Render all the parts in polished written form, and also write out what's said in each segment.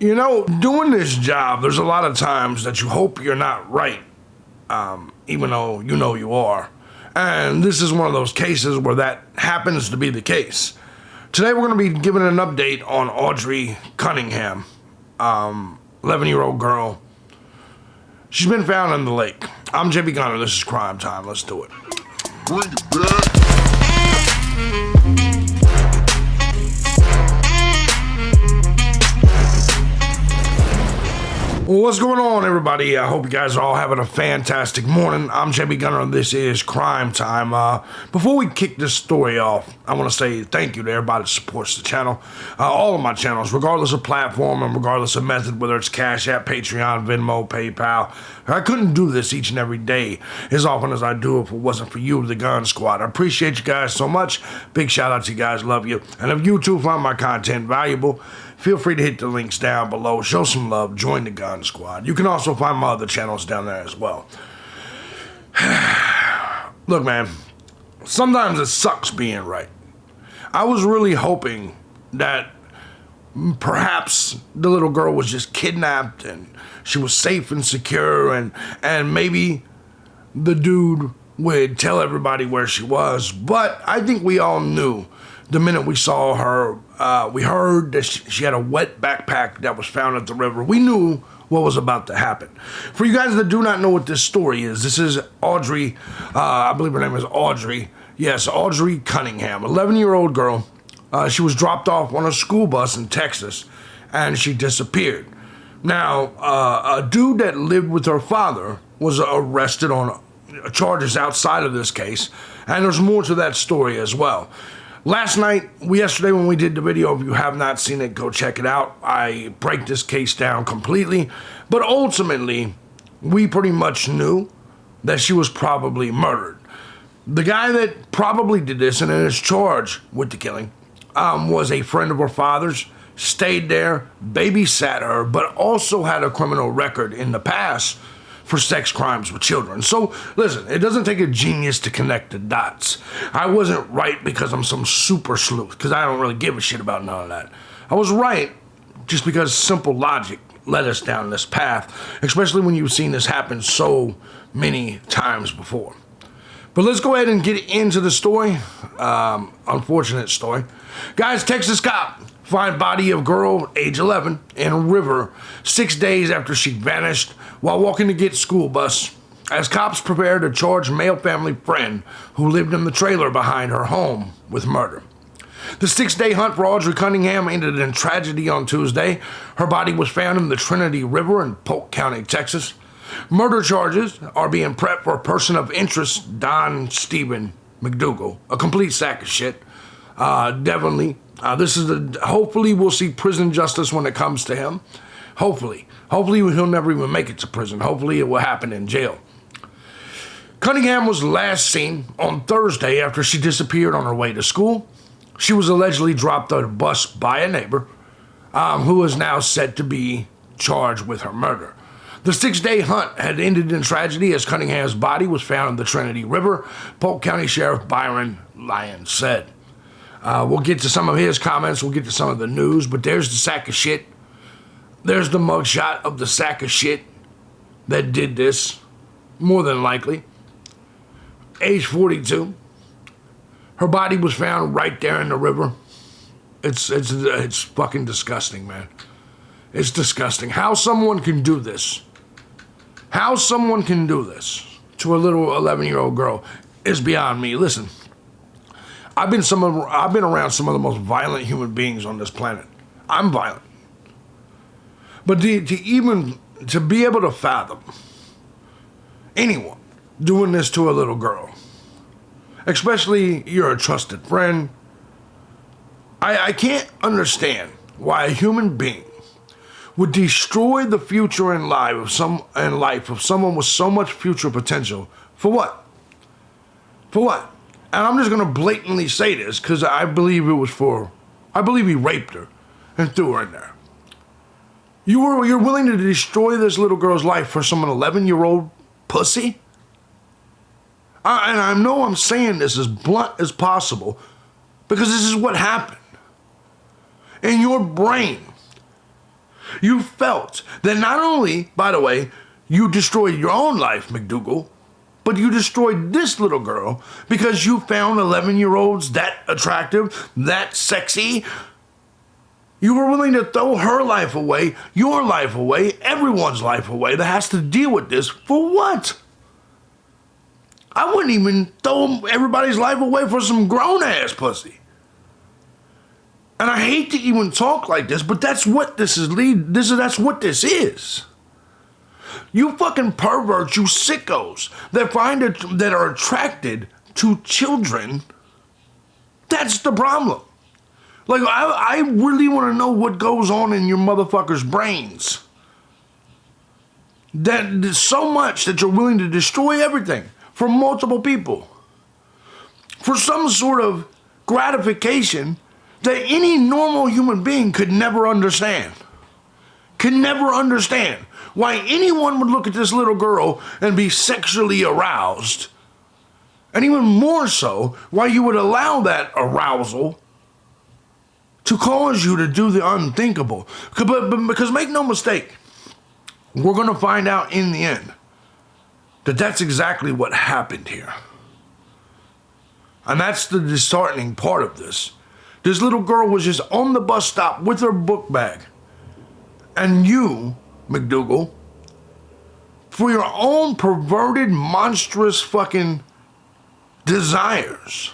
You know, doing this job, there's a lot of times that you hope you're not right, even though you know you are. And this is one of those cases where that happens to be the case. Today we're going to be giving an update on AUDRII Cunningham, 11-year-old girl. She's been found in the lake. I'm thejbgunner. This is Crime Time. Let's do it. Bring it back. Well, what's going on, everybody? I hope you guys are all having a fantastic morning. I'm thejbgunner, and this is Crime Time. Before we kick this story off, I want to say thank you to everybody that supports the channel. All of my channels, regardless of platform and regardless of method, whether it's Cash App, Patreon, Venmo, PayPal. I couldn't do this each and every day as often as I do if it wasn't for you, the Gun Squad. I appreciate you guys so much. Big shout out to you guys. Love you. And if you too find my content valuable, feel free to hit the links down below. Show some love. Join the Gun Squad. You can also find my other channels down there as well. Look, man, sometimes it sucks being right. I was really hoping that perhaps the little girl was just kidnapped and she was safe and secure, and maybe the dude would tell everybody where she was. But I think we all knew the minute we saw her. We heard that she had a wet backpack that was found at the river. We knew what was about to happen. For you guys that do not know what this story is, this is AUDRII, I believe her name is AUDRII. Yes, AUDRII Cunningham, 11-year-old girl. She was dropped off on a school bus in Texas, and she disappeared. Now, a dude that lived with her father was arrested on charges outside of this case, and there's more to that story as well. Yesterday when we did the video, if you have not seen it, go check it out. I break this case down completely, but ultimately, we pretty much knew that she was probably murdered. The guy that probably did this and is charged with the killing was a friend of her father's, stayed there, babysat her, but also had a criminal record in the past for sex crimes with children. So, listen, it doesn't take a genius to connect the dots. I wasn't right because I'm some super sleuth, because I don't really give a shit about none of that. I was right just because simple logic led us down this path, especially when you've seen this happen so many times before. But let's go ahead and get into the story. Unfortunate story. Guys, Texas cop find body of girl, age 11, in a river 6 days after she vanished while walking to get school bus, as cops prepare to charge male family friend who lived in the trailer behind her home with murder. The 6-day hunt for AUDRII Cunningham ended in tragedy on Tuesday. Her body was found in the Trinity River in Polk County, Texas. Murder charges are being prepped for a person of interest, Don Stephen McDougal, a complete sack of shit. Definitely. Hopefully we'll see prison justice when it comes to him. Hopefully he'll never even make it to prison. Hopefully it will happen in jail. Cunningham was last seen on Thursday after she disappeared on her way to school. She was allegedly dropped on a bus by a neighbor, who is now said to be charged with her murder. The 6-day hunt had ended in tragedy as Cunningham's body was found in the Trinity River, Polk County Sheriff Byron Lyons said. We'll get to some of his comments, we'll get to some of the news, but there's the sack of shit. There's the mugshot of the sack of shit that did this, more than likely. Age 42. Her body was found right there in the river. It's fucking disgusting, man. It's disgusting. How someone can do this, to a little 11-year-old girl is beyond me. Listen, I've been around some of the most violent human beings on this planet. I'm violent. But to be able to fathom anyone doing this to a little girl, especially you're a trusted friend, I can't understand why a human being would destroy the future in life of someone with so much future potential. For what? For what? And I'm just gonna blatantly say this because I believe he raped her and threw her in there. You're willing to destroy this little girl's life for some 11-year-old pussy? And I know I'm saying this as blunt as possible because this is what happened. In your brain, You felt that not only, by the way, you destroyed your own life, McDougal, but you destroyed this little girl because you found 11-year-olds that attractive, that sexy. You were willing to throw her life away, your life away, everyone's life away that has to deal with this. For what? I wouldn't even throw everybody's life away for some grown-ass pussy. And I hate to even talk like this, but that's what this is. That's what this is. You fucking perverts, you sickos that are attracted to children. That's the problem. Like, I really want to know what goes on in your motherfuckers' brains. That there's so much that you're willing to destroy everything for multiple people. For some sort of gratification that any normal human being could never understand. Could never understand why anyone would look at this little girl and be sexually aroused. And even more so, why you would allow that arousal to cause you to do the unthinkable. Because make no mistake, we're going to find out in the end that that's exactly what happened here. And that's the disheartening part of this. This little girl was just on the bus stop with her book bag. And you, McDougal, for your own perverted, monstrous fucking desires,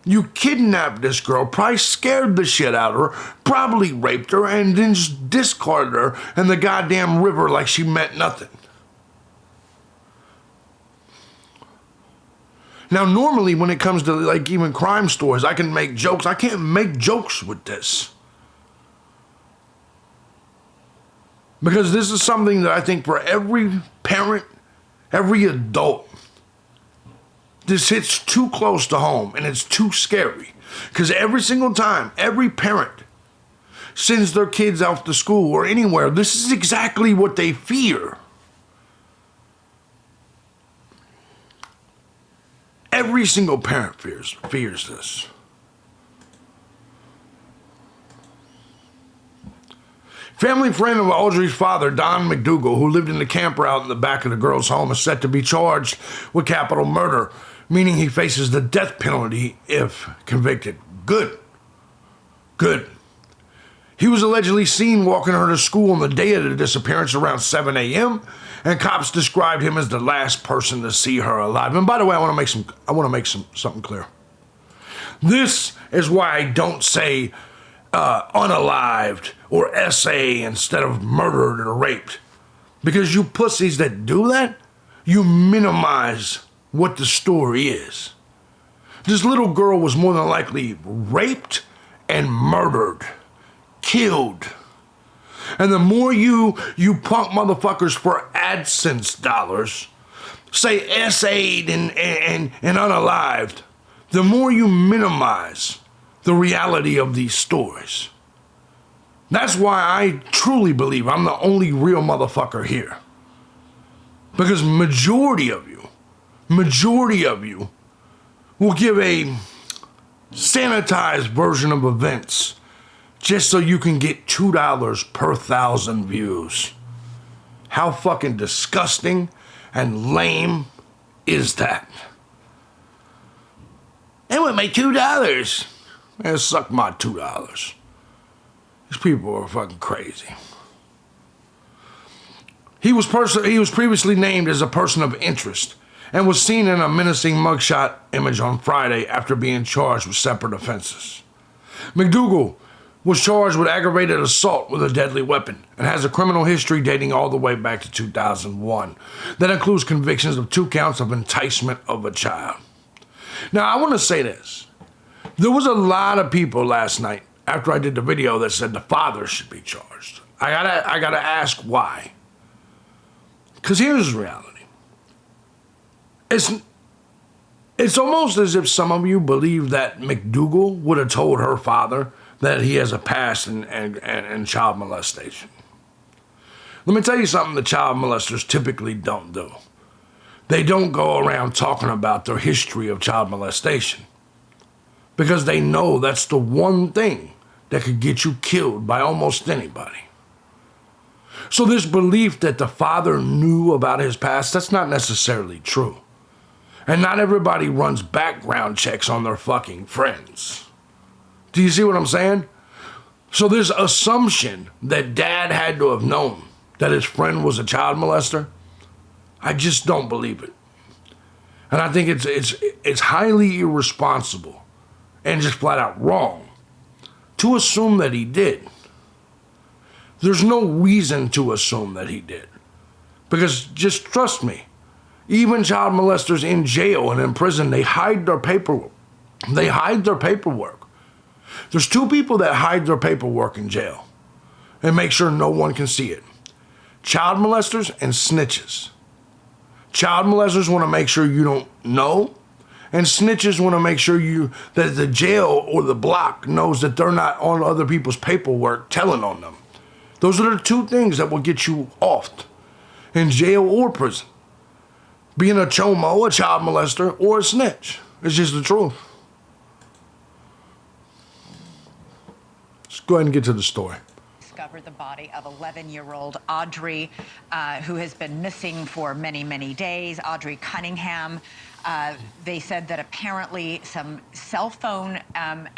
you kidnapped this girl, probably scared the shit out of her, probably raped her, and then just discarded her in the goddamn river like she meant nothing. Now, normally when it comes to like even crime stories, I can make jokes. I can't make jokes with this. Because this is something that I think for every parent, every adult, this hits too close to home and it's too scary. Because every single time, every parent sends their kids out to school or anywhere, this is exactly what they fear. Every single parent fears this. Family friend of Audrii's father, Don McDougal, who lived in the camper out in the back of the girl's home, is set to be charged with capital murder, meaning he faces the death penalty if convicted. Good. He was allegedly seen walking her to school on the day of the disappearance around 7 a.m., and cops described him as the last person to see her alive. And by the way, I want to make something clear. This is why I don't say unalived or SA instead of murdered or raped. Because you pussies that do that, you minimize what the story is. This little girl was more than likely raped and murdered, killed. And the more you punk motherfuckers for AdSense dollars say SA'd and unalived, the more you minimize the reality of these stories. That's why I truly believe I'm the only real motherfucker here. Because majority of you will give a sanitized version of events just so you can get $2 per 1,000 views. How fucking disgusting and lame is that? They want my $2. Man, suck my $2. These people are fucking crazy. He was previously named as a person of interest and was seen in a menacing mugshot image on Friday after being charged with separate offenses. McDougal was charged with aggravated assault with a deadly weapon and has a criminal history dating all the way back to 2001. That includes convictions of 2 counts of enticement of a child. Now, I want to say this. There was a lot of people last night after I did the video that said the father should be charged. I gotta ask why. Because here's the reality. It's almost as if some of you believe that McDougal would have told her father that he has a past in child molestation. Let me tell you something the child molesters typically don't do. They don't go around talking about their history of child molestation because they know that's the one thing that could get you killed by almost anybody. So this belief that the father knew about his past, that's not necessarily true. And not everybody runs background checks on their fucking friends. Do you see what I'm saying? So this assumption that dad had to have known that his friend was a child molester, I just don't believe it. And I think it's highly irresponsible and just flat out wrong to assume that he did. There's no reason to assume that he did. Because just trust me, even child molesters in jail and in prison, they hide their paperwork. They hide their paperwork. There's two people that hide their paperwork in jail and make sure no one can see it. Child molesters and snitches. Child molesters want to make sure you don't know, and snitches want to make sure that the jail or the block knows that they're not on other people's paperwork telling on them. Those are the two things that will get you offed in jail or prison. Being a chomo, a child molester, or a snitch. It's just the truth. Let's go ahead and get to the story. Discovered the body of 11-year-old Audrey, who has been missing for many, many days. AUDRII Cunningham. They said that apparently some cell phone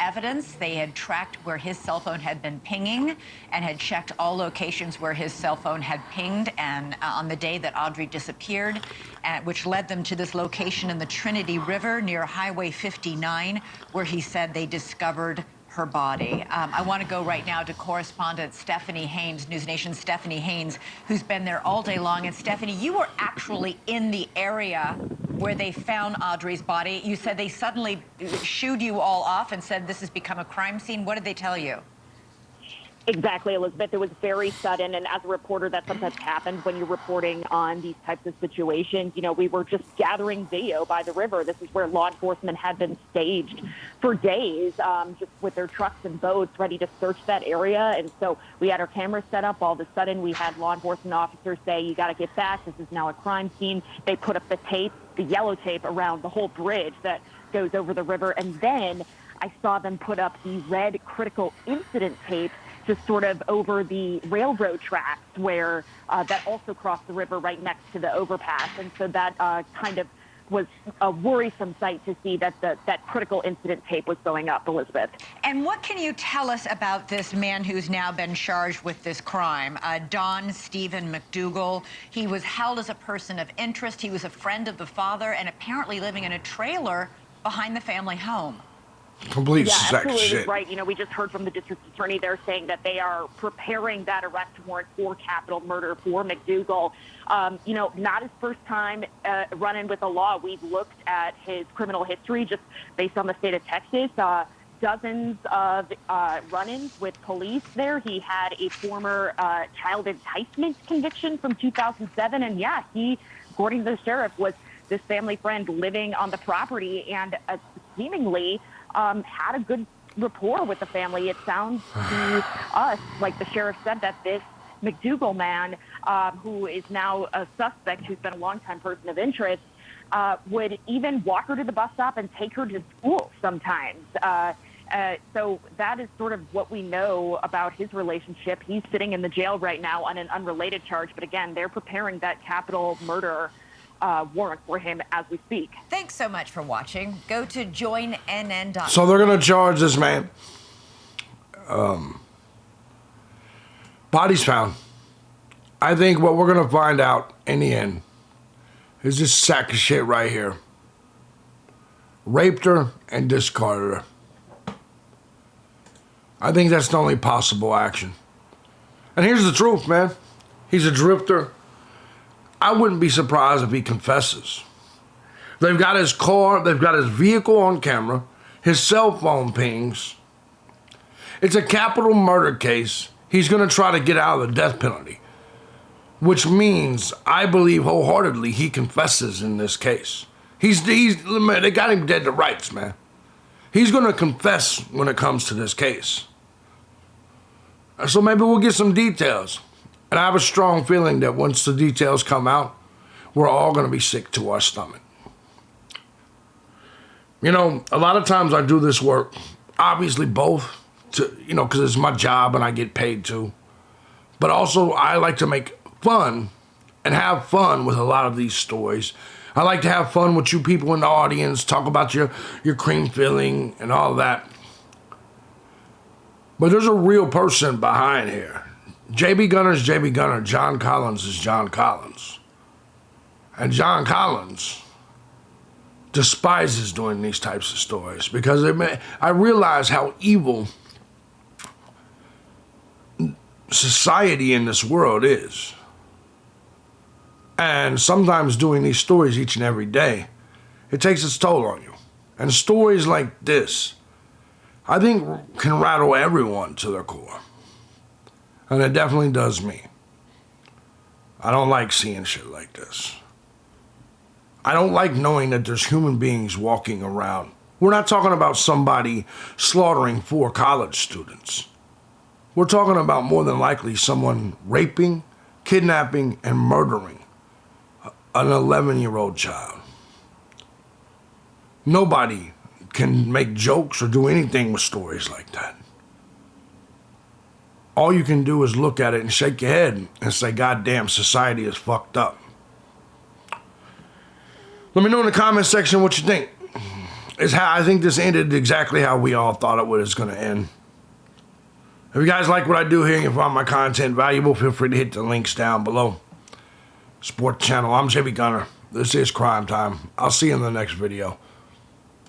evidence, they had tracked where his cell phone had been pinging and had checked all locations where his cell phone had pinged and on the day that Audrey disappeared, which led them to this location in the Trinity River near Highway 59, where he said they discovered her body. I want to go right now to correspondent Stephanie Haynes, News Nation's Stephanie Haynes, who's been there all day long. And Stephanie, you were actually in the area where they found Audrey's body. You said they suddenly shooed you all off and said this has become a crime scene. What did they tell you? Exactly, Elizabeth. It was very sudden, and as a reporter, that sometimes happens when you're reporting on these types of situations. You know, we were just gathering video by the river. This is where law enforcement had been staged for days, just with their trucks and boats ready to search that area. And so we had our cameras set up. All of a sudden, we had law enforcement officers say, "You got to get back. This is now a crime scene." They put up the tape, the yellow tape, around the whole bridge that goes over the river. And then I saw them put up the red critical incident tape just sort of over the railroad tracks where that also crossed the river right next to the overpass. And so that kind of was a worrisome sight to see that that critical incident tape was going up, Elizabeth. And what can you tell us about this man who's now been charged with this crime? Don Stephen McDougal. He was held as a person of interest. He was a friend of the father and apparently living in a trailer behind the family home. Complete yeah, sex absolutely shit. Right. You know, we just heard from the district attorney there saying that they are preparing that arrest warrant for capital murder for McDougal. You know, not his first time running with the law. We've looked at his criminal history just based on the state of Texas. Dozens of run-ins with police there. He had a former child enticement conviction from 2007. And yeah, he, according to the sheriff, was this family friend living on the property and seemingly had a good rapport with the family. It sounds to us like the sheriff said that this McDougal man, who is now a suspect, who's been a longtime person of interest, would even walk her to the bus stop and take her to school sometimes. So that is sort of what we know about his relationship. He's sitting in the jail right now on an unrelated charge. But again, they're preparing that capital murder warrant for him as we speak. Thanks so much for watching. Go to joinnn.com. So they're going to charge this man. Bodies found. I think what we're going to find out in the end is this sack of shit right here. Raped her and discarded her. I think that's the only possible action. And here's the truth, man. He's a drifter. I wouldn't be surprised if he confesses. They've got his car, they've got his vehicle on camera, his cell phone pings. It's a capital murder case. He's going to try to get out of the death penalty, which means I believe wholeheartedly he confesses in this case. They got him dead to rights, man. He's going to confess when it comes to this case. So maybe we'll get some details. And I have a strong feeling that once the details come out, we're all going to be sick to our stomach. You know, a lot of times I do this work, obviously both to, you know, because it's my job and I get paid to. But also, I like to make fun and have fun with a lot of these stories. I like to have fun with you people in the audience, talk about your cream filling and all that. But there's a real person behind here. JB Gunner is JB Gunner. John Collins is John Collins. And John Collins despises doing these types of stories because I realize how evil society in this world is. And sometimes doing these stories each and every day, it takes its toll on you. And stories like this, I think, can rattle everyone to their core. And it definitely does me. I don't like seeing shit like this. I don't like knowing that there's human beings walking around. We're not talking about somebody slaughtering 4 college students. We're talking about more than likely someone raping, kidnapping, and murdering an 11-year-old child. Nobody can make jokes or do anything with stories like that. All you can do is look at it and shake your head and say, God damn, society is fucked up. Let me know in the comment section what you think. I think this ended exactly how we all thought it was going to end. If you guys like what I do here and you find my content valuable, feel free to hit the links down below. Support the channel. I'm JB Gunner. This is Crime Time. I'll see you in the next video.